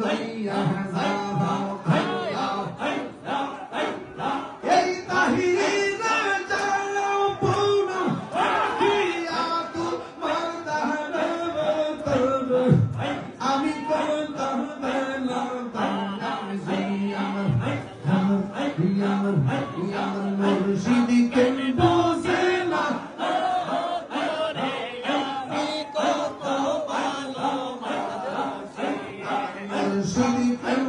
লইয়া যাও এই তাহিরে যাও পুনা দিয়া তোমার দাহারে করব আমি করতাম বেলা তাম জিয়াম জিয়াম মুর্শিদি কেন বোঝে না মুর্শিদি কেন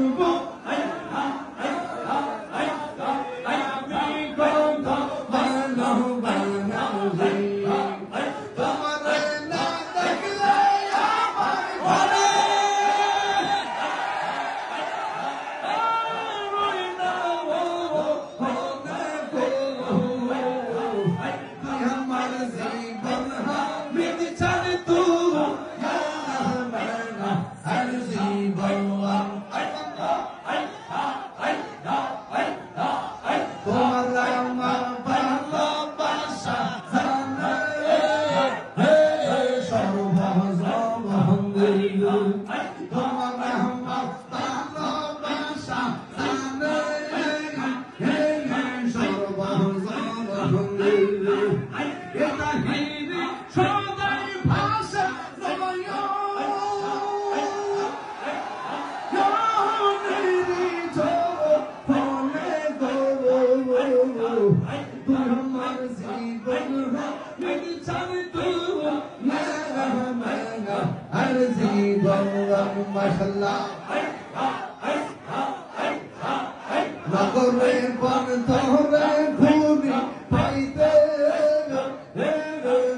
নগরে বন ধরে ঘুরি পাইতে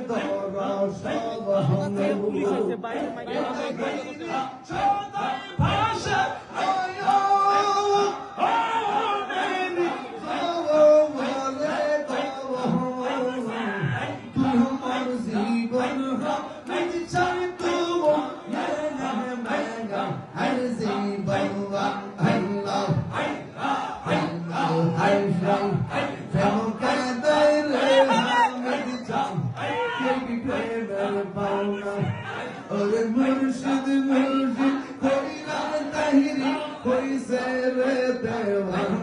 ধরা সব হঙ্গে সদাই ভাষা মুর্শিদ মুর্শিদ কইরা তাহিরি কইছে রে দেওয়া